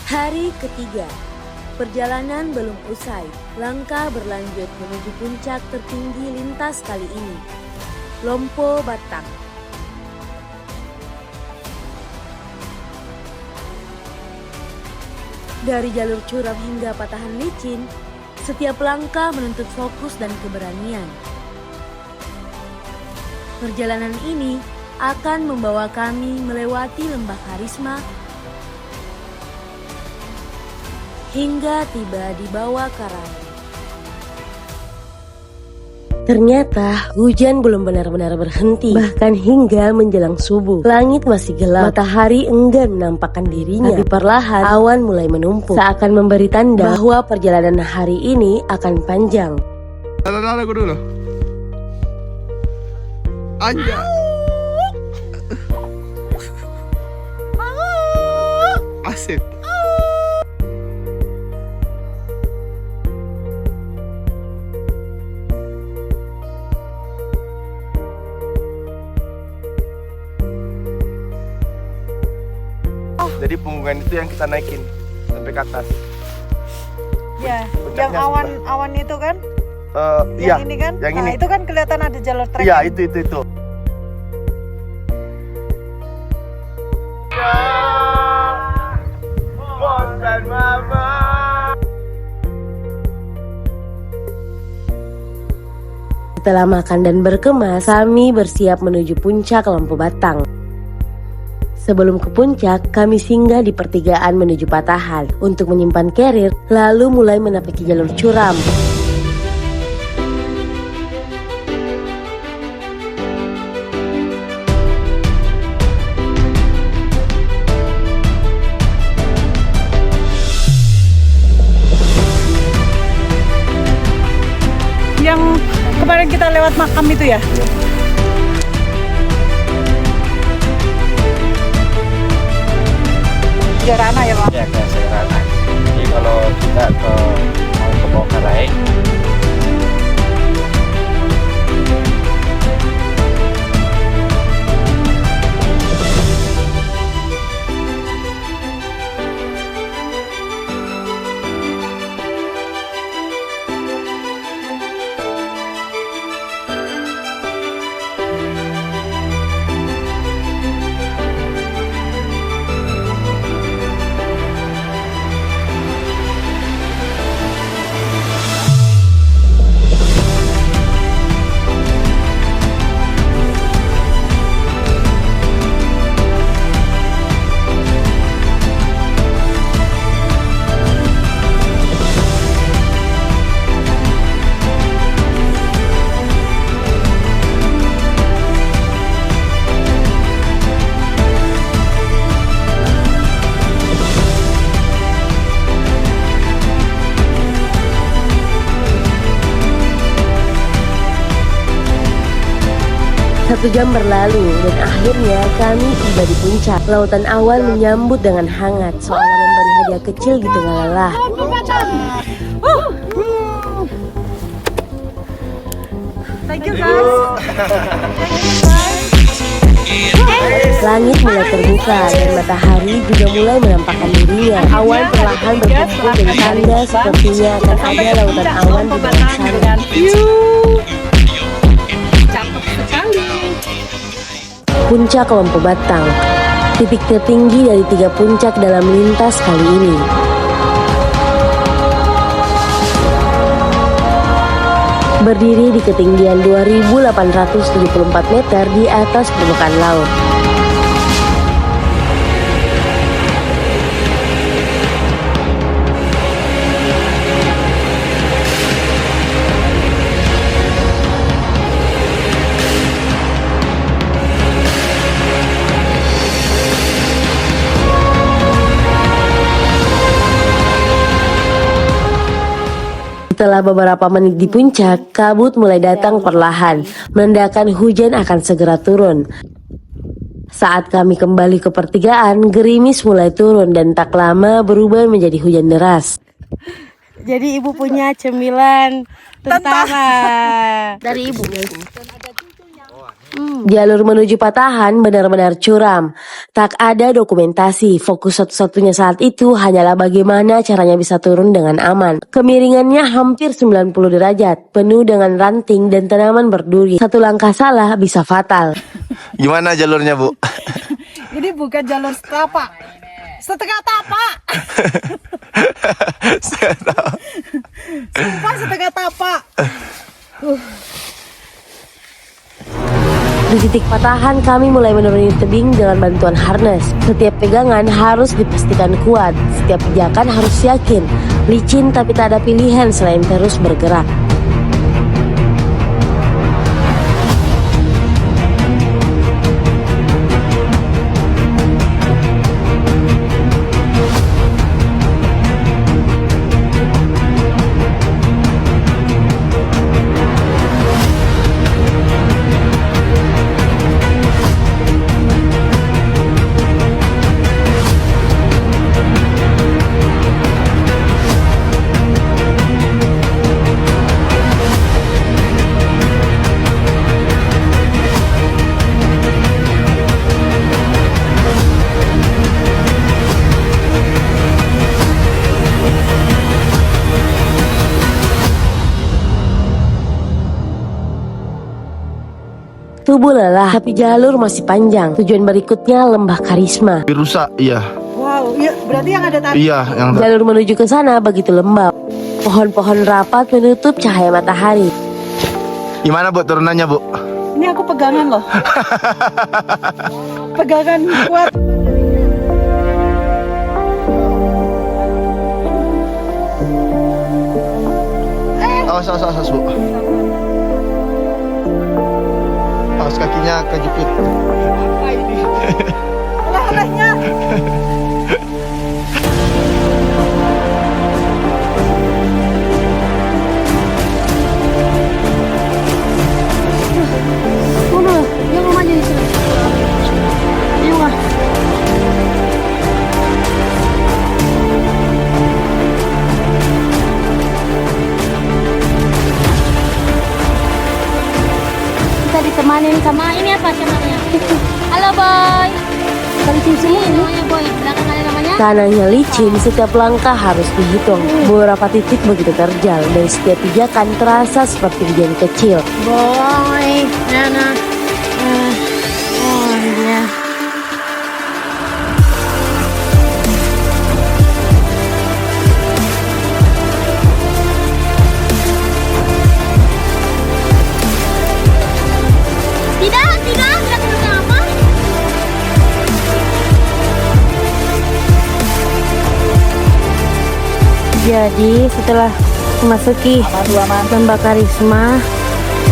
Hari ketiga, perjalanan belum usai. Langkah berlanjut menuju puncak tertinggi lintas kali ini, Lompo Batang. Dari jalur curam hingga patahan licin, setiap langkah menuntut fokus dan keberanian. Perjalanan ini akan membawa kami melewati lembah Karisma hingga tiba di bawah karang. Ternyata hujan belum benar-benar berhenti. Bahkan hingga menjelang subuh, langit masih gelap, matahari enggan menampakkan dirinya. Tapi perlahan awan mulai menumpuk, seakan memberi tanda bahwa perjalanan hari ini akan panjang. Lagu dulu. Anja. Asik. Jadi punggungan itu yang kita naikin sampai ke atas. Ya, yang awan itu kan? Iya. Ini kan? Yang nah, ini. itu kan kelihatan ada jalur trek. Iya, itu. Setelah makan dan berkemas, kami bersiap menuju puncak Lompo Batang. Sebelum ke puncak, kami singgah di pertigaan menuju patahan untuk menyimpan carrier, lalu mulai menapaki jalur curam. Yang kemarin kita lewat makam itu ya? Segarana ya Pak? Ya kayak Segarana. Jadi kalau kita mau ke Bongkarai, Satu jam berlalu dan akhirnya kami tiba di puncak. Lautan awan menyambut dengan hangat, seolah memberi hadiah kecil di tengah lelah. Thank you guys. Langit mulai terbuka dan matahari juga mulai menampakkan dirinya. Awan perlahan berkumpul dan tanda sepertinya akan ada lautan awan di bawah sana. Puncak Lompo Batang, titik tertinggi dari 3 puncak dalam lintas kali ini. Berdiri di ketinggian 2.874 meter di atas permukaan laut. Setelah beberapa menit di puncak, kabut mulai datang perlahan, menandakan hujan akan segera turun. Saat kami kembali ke pertigaan, gerimis mulai turun dan tak lama berubah menjadi hujan deras. Jadi ibu punya cemilan tentara. Dari ibu, guys. Jalur menuju Patahan benar-benar curam. Tak ada dokumentasi. Fokus satu-satunya saat itu hanyalah bagaimana caranya bisa turun dengan aman. Kemiringannya hampir 90 derajat, penuh dengan ranting dan tanaman berduri. Satu langkah salah bisa fatal. Gimana jalurnya, Bu? Ini bukan jalur setapak, setengah tapak. Sumpah setengah tapak. Di titik Patahan kami mulai menuruni tebing dengan bantuan harness. Setiap pegangan harus dipastikan kuat. Setiap pijakan harus yakin. Licin tapi tak ada pilihan selain terus bergerak. Tubuh lelah, tapi jalur masih panjang. Tujuan berikutnya Lembah Karisma. Rusak, iya. Wow, iya, berarti yang ada tadi. Iya, yang Jalur menuju ke sana begitu lembab. Pohon-pohon rapat menutup cahaya matahari. gimana, Bu, turunannya, Bu? Ini aku pegangan loh. Pegangan kuat. Awas, Bu. Awas kakinya kejepit. Apa ini? Oleh-olehnya. Yang mau maju di sini. Iya. Kita ditemani sama ini apa namanya? Halo boy. Licin semua ini namanya boy. Belakang ada namanya. Tanahnya licin, setiap langkah harus dihitung. Beberapa titik begitu terjal. Dari setiap pijakan terasa seperti hujan kecil. Boy, Nana. Oh, iya. Tidak kenapa. Jadi setelah memasuki Lembah Karisma,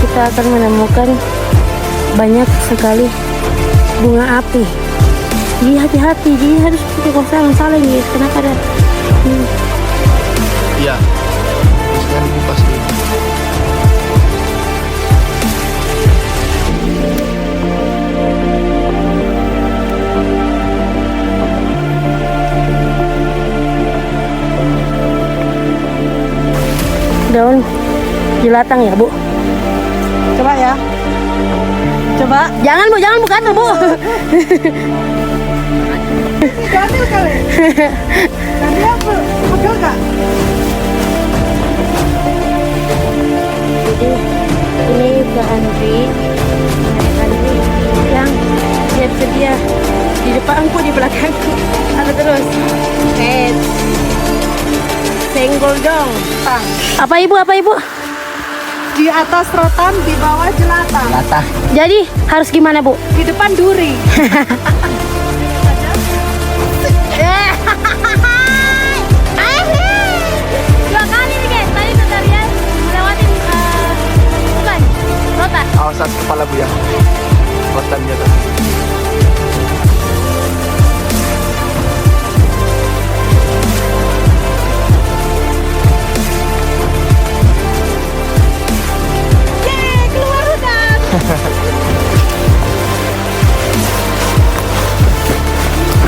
kita akan menemukan banyak sekali bunga api. Jadi hati-hati, jadi harus pakai saling guys. Kenapa ada? Iya. Terus kan dikupas dulu. Daun jelatang ya, Bu? Coba ya. Coba. Jangan bukan Bu. Ganti kali. Ganti apa? Pegel gak? Jadi ini ke Andri yang siap-sedia di depanku, di belakangku. Ada terus. Senggol dong. Apa ibu? Di atas rotan, di bawah jelantah. Latah. Jadi harus gimana, Bu? Di depan duri. Dua kali nih guys, tadi Natalia lewatin bukan rotan. Awas kepala, Bu, ya. Rotan di atas. Keluar hutan.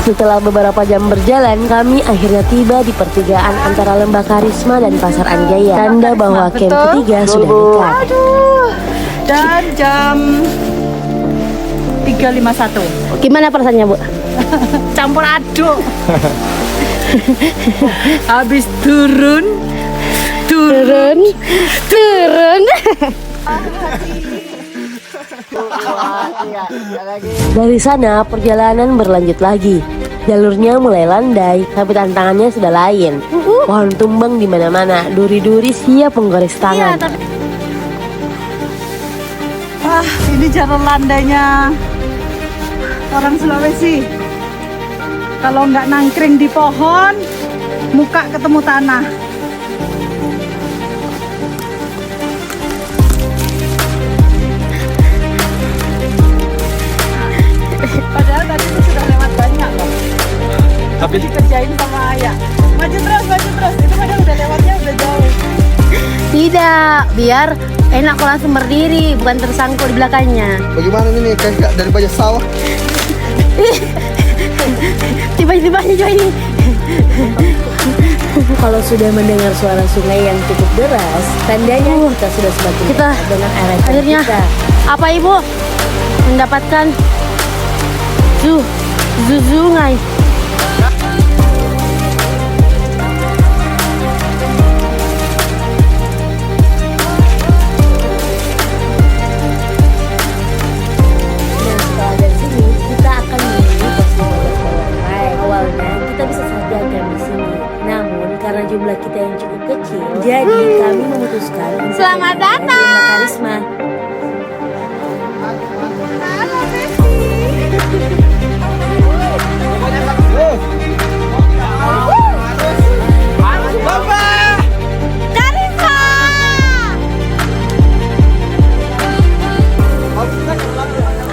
Setelah beberapa jam berjalan, kami akhirnya tiba di pertigaan antara Lembah Karisma dan Pasar Anjaya. Tanda bahwa camp ketiga sudah dekat. Aduh. Dan jam 351. Gimana perasaannya, Bu? Campur aduk. Habis turun. Dari sana perjalanan berlanjut lagi. Jalurnya mulai landai, tapi tantangannya sudah lain. Pohon tumbang di mana-mana, duri-duri siap menggores tangan. Ini jalan landainya orang Sulawesi. Kalau nggak nangkring di pohon, muka ketemu tanah. Padahal tadi itu sudah lewat banyak loh. Tapi dikerjain sama ayah. Maju terus. Itu padahal udah lewatnya udah jauh. Tidak, biar enak kalau langsung berdiri, bukan tersangkut di belakangnya. Bagaimana ini kayak dari banyak sawah? Tiba-tiba aja ini. Kalau sudah mendengar suara sungai yang cukup deras, tandanya kita sudah semakin Kita dekat dengan area akhirnya kita. apa Ibu? Mendapatkan sungai. Nah, setelah dari sini kita akan menuju pos 15 Bawangkai. Awalnya kita bisa saja akan di sini, namun karena jumlah kita yang cukup kecil, jadi kami memutuskan untuk Selamat berada di datang. Lembah Karisma.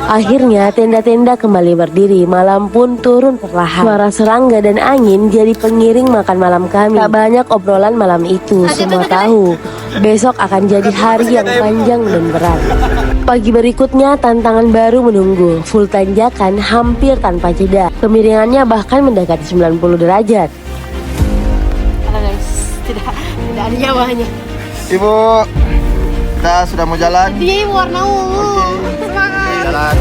Akhirnya tenda-tenda kembali berdiri, malam pun turun perlahan. Suara serangga dan angin jadi pengiring makan malam kami. Tak banyak obrolan malam itu, semua tahu besok akan jadi hari yang panjang dan berat. Pagi berikutnya tantangan baru menunggu, full tanjakan hampir tanpa jeda. Kemiringannya bahkan mendekati 90 derajat. Halo guys, tidak ada nyawanya. Ibu, kita sudah mau jalan. Dia warna ungu. Jalan.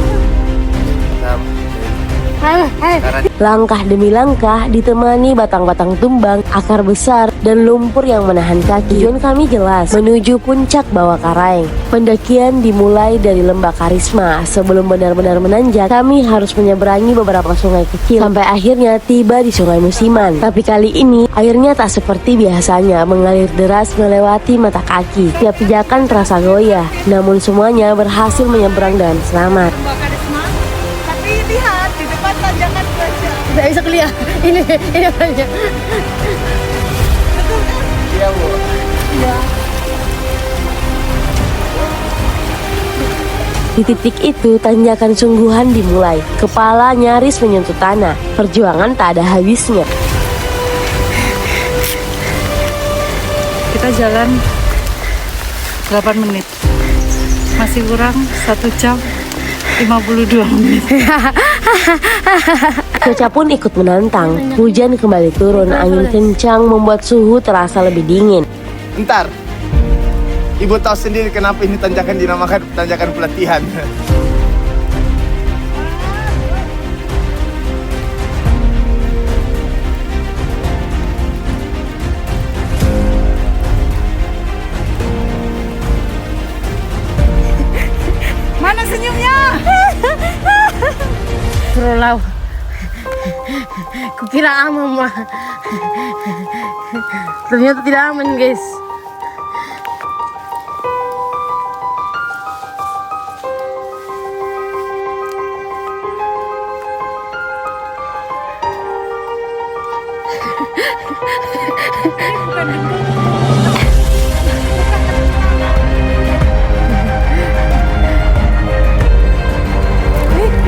Langkah demi langkah ditemani batang-batang tumbang, akar besar, dan lumpur yang menahan kaki. Tujuan kami jelas, menuju puncak Bawah Karaeng. Pendakian dimulai dari Lembah Karisma. Sebelum benar-benar menanjak, kami harus menyeberangi beberapa sungai kecil, sampai akhirnya tiba di Sungai Musiman. Tapi kali ini, airnya tak seperti biasanya, mengalir deras melewati mata kaki. Tiap pijakan terasa goyah, namun semuanya berhasil menyeberang dengan selamat. Mbak Karisma, tapi lihat di depan tanjakan saja. Tidak bisa kuliah. Ini banyak. Iya, Bu. Di titik itu, tanjakan sungguhan dimulai. Kepala nyaris menyentuh tanah. Perjuangan tak ada habisnya. Kita jalan 8 menit. Masih kurang 1 jam 52 menit. Cuaca pun ikut menantang. Hujan kembali turun, angin kencang membuat suhu terasa lebih dingin. Ntar, Ibu tahu sendiri kenapa ini tanjakan dinamakan tanjakan pelatihan. Mana senyumnya? Pulau. Kukira aman mah. Ternyata tidak aman guys.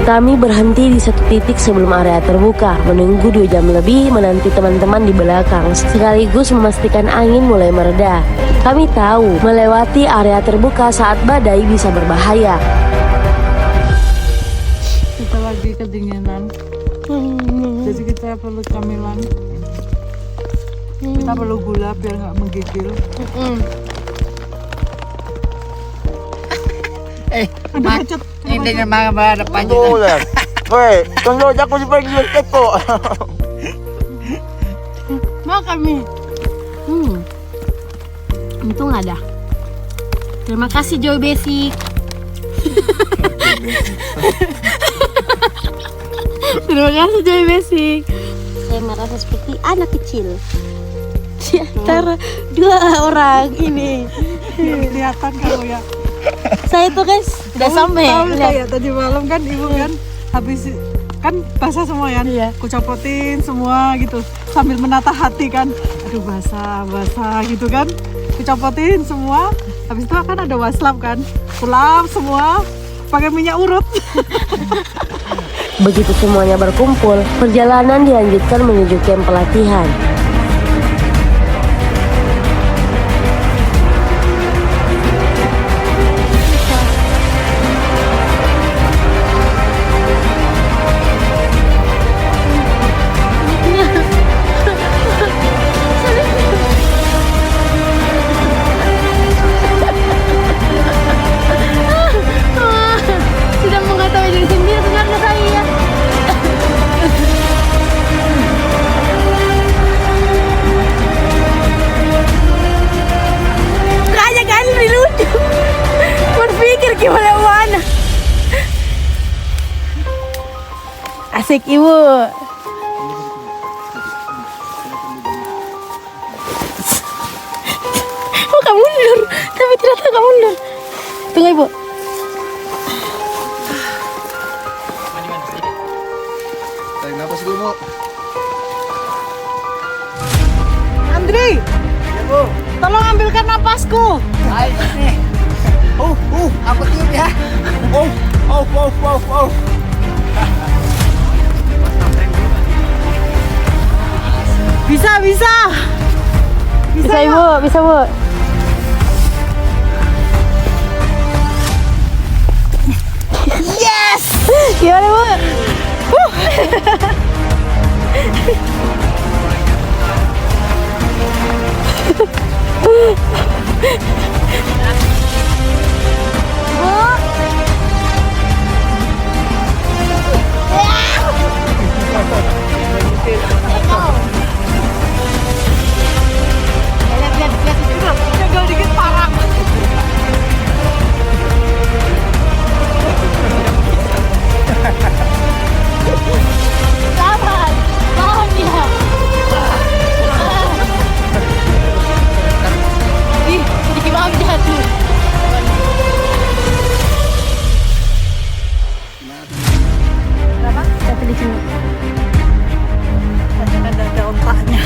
Kami berhenti di satu titik sebelum area terbuka, menunggu 2 jam lebih menanti teman-teman di belakang, sekaligus memastikan angin mulai mereda. Kami tahu melewati area terbuka saat badai bisa berbahaya. Kita lagi kedinginan. Jadi kita perlu camilan. Kita perlu gula biar nggak menggigil. Ada Hindi na mga depan Boleh. Weh, tunggu aku sebagai keko. Mau kami. Untung ada. Terima kasih Joy Basic. Terima kasih Joy Basic. Saya merasa seperti anak kecil di antara dua orang ini. Kelihatan kamu ya. Saya tuh guys udah sampai. Tahu Lihat. kayak tadi malam kan ibu kan habis kan basah semua kan. Iya. Ku copotin semua gitu sambil menata hati kan. Aduh basah gitu kan. Ku copotin semua. Habis itu kan ada waslap kan. Kulap semua pakai minyak urut. Begitu semuanya berkumpul, perjalanan dilanjutkan menuju camp pelatihan. Sudah mengetahui diri sendiri sebenarnya saya. Kayaknya kan lebih lucu. Berpikir gimana mana. Asik ibu. Oh kamu mundur, tapi ternyata kamu mundur. Tunggu ibu. Tarik nafas dulu. Andri, tolong ambilkan napasku. Aku tiup ya. Oh. Bisa. Bisa ibu, bisa bu. Yes! Gimana bu? Gagal dikit parah. Sabar, mohon ya. Ih, sedikit banget jatuh. Kenapa? Jatuh di sini. Ternyata ada otaknya.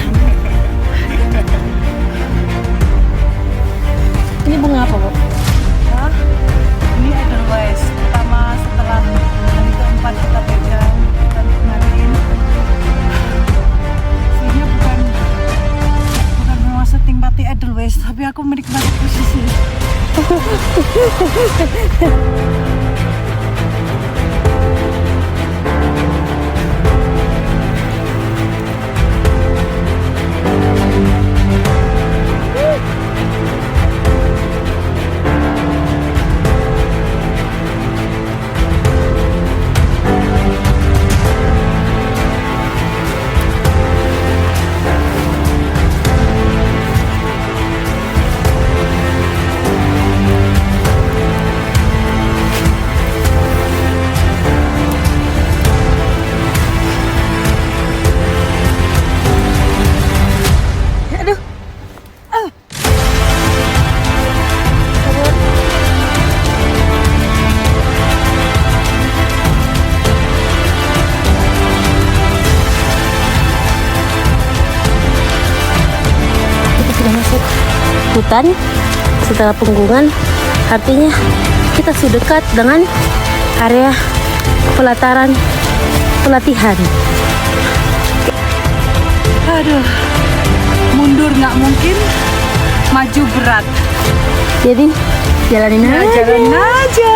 Ini bunga apa bu? Hah? Ini Edelweiss. Pertama setelah hari keempat kita pegang dan nikmatin. Sebenarnya bukan memang setingpati Edelweiss, tapi aku menikmati posisi. Hutan setelah penggungan, artinya kita sudah dekat dengan area pelatihan. Aduh, mundur nggak mungkin, maju berat. Jadi jalanin Ya, aja. jalanin aja.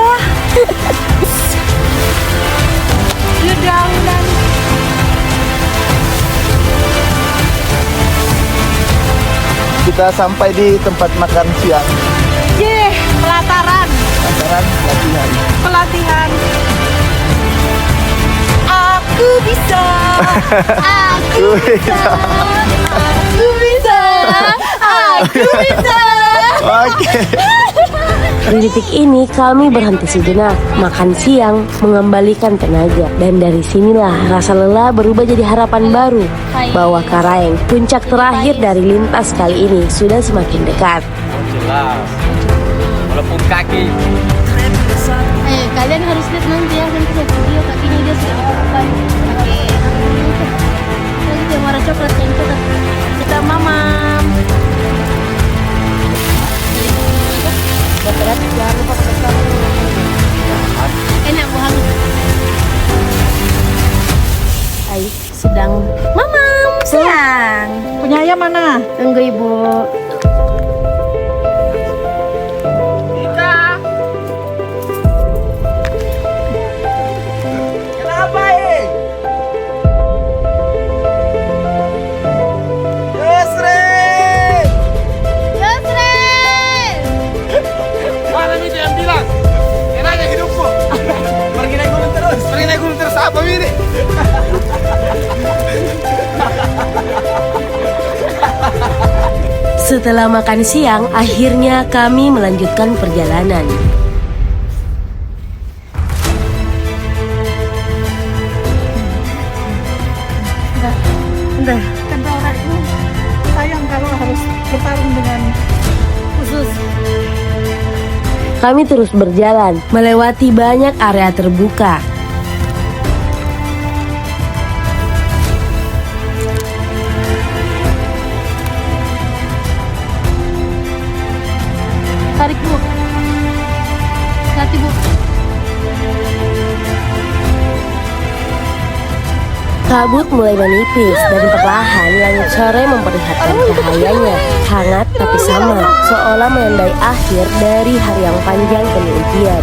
Dedaunan. Kita sampai di tempat makan siang. Pelataran. Pawabaran latihan. Pelatihan. Aku bisa. Aku bisa. Aku bisa. Aku bisa. Oke. Di titik ini kami berhenti sejenak, makan siang, mengembalikan tenaga. Dan dari sinilah rasa lelah berubah jadi harapan baru. Bawah Karaeng, puncak terakhir dari lintas kali ini sudah semakin dekat. Jelas. Walaupun kaki. Kalian harus lihat nanti ya, nanti lihat video kakinya dia sudah ditemukan. Oke. Lagi dia warna coklat yang kita mamam. Berat, jangan lupa pakai sarung. Enak Bu hangat. Ai sedang mamam siang. Punya ayam mana? Tunggu Ibu. Kenapa ini? Yusri! Yusrin! Mana ini yang bilang? Enaknya hidupku. Pergi naik gunung terus. Pergi naik gunung terus apa ini? Setelah makan siang, akhirnya kami melanjutkan perjalanan. Udah. Kendara itu sayang kalau harus bertarung dengan khusus. Kami terus berjalan, melewati banyak area terbuka. Tarik Bu. Hati Bu. Kabut mulai menipis dan perlahan langit sore memperlihatkan cahayanya. Hangat tapi sama, seolah menandai akhir dari hari yang panjang penelitian.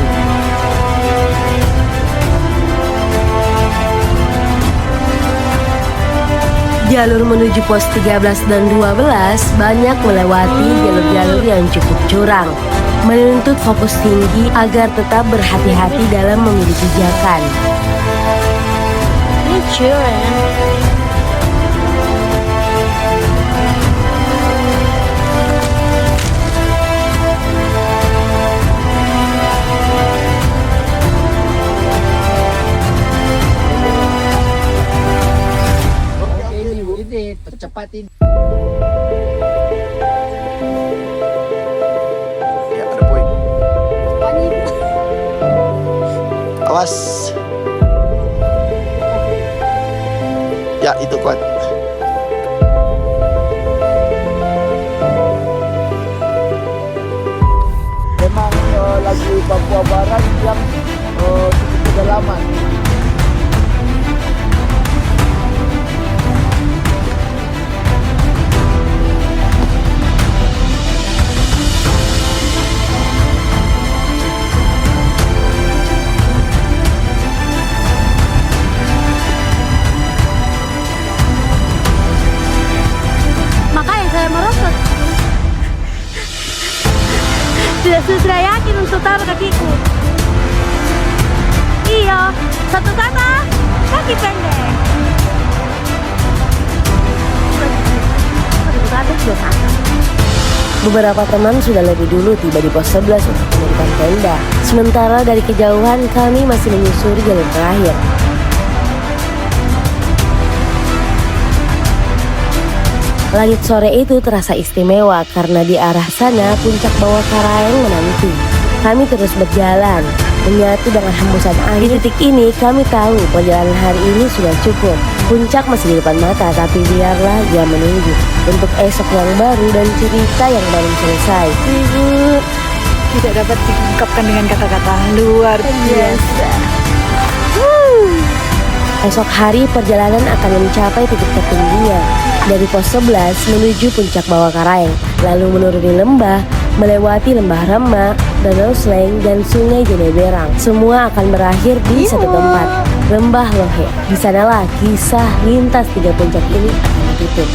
Jalur menuju pos 13 dan 12 banyak melewati jalur-jalur yang cukup curam, menuntut fokus tinggi agar tetap berhati-hati dalam memilih pijakan. Ini percepatin. Ya, ada poin. Awas. Ya, itu kuat. Memang lagi Papua Barat yang cukup kedalaman. Makanya saya merosot. Sudah yakin untuk taruh kakiku. Iya, satu kata, kaki pendek. Satu kata sudah kata. Beberapa teman sudah lebih dulu tiba di pos 11 untuk mendirikan tenda. Sementara dari kejauhan kami masih menyusuri jalur terakhir. Langit sore itu terasa istimewa karena di arah sana puncak bawah Karaeng menanti. Kami terus berjalan, menyatu dengan hembusan angin. Di titik ini kami tahu perjalanan hari ini sudah cukup. Puncak masih di depan mata, tapi biarlah dia menunggu untuk esok yang baru dan cerita yang baru selesai. Tidak dapat diungkapkan dengan kata-kata, luar biasa. Esok hari perjalanan akan mencapai titik tertingginya dari pos 11 menuju puncak bawah Karaeng, lalu menuruni lembah, melewati lembah Rema, Danau Sleng, dan Sungai Jeneberang. Semua akan berakhir di satu tempat, Lembah Lohe. Di sanalah kisah lintas 3 puncak ini akan ditutup.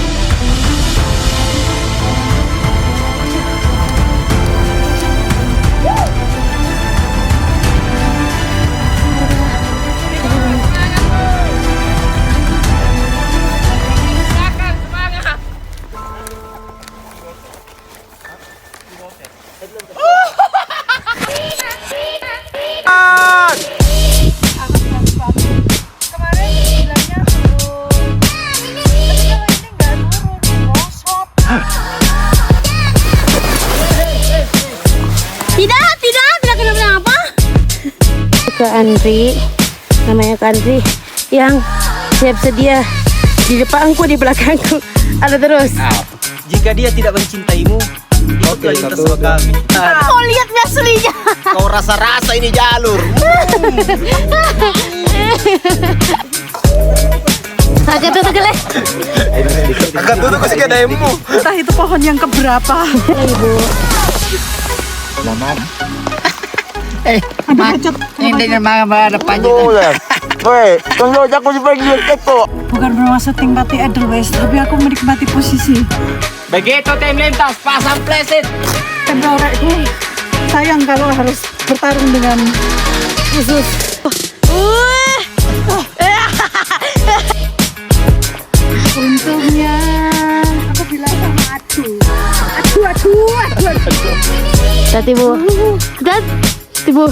ke Andri, namanya Kak Andri, yang siap sedia di depanku, di belakangku, ada terus. Jika dia tidak mencintaimu, ikutlah lintas sama kami. Kau lihat aslinya. Kau rasa-rasa ini jalur. Agak tutup geleh. Akan tutup ke demo. Entah itu pohon yang keberapa. Ibu. Selamat. Ini nama ada panjang. Woi, tunggu aku sebagai keto. Bukan bermaksud menikmati Edelweiss, tapi aku menikmati posisi. Begitu tim lintas, pasang pleset. Temporekku sayang kalau harus bertarung dengan khusus. Untungnya aku bilang sama aduh. Tati bu, tati bu.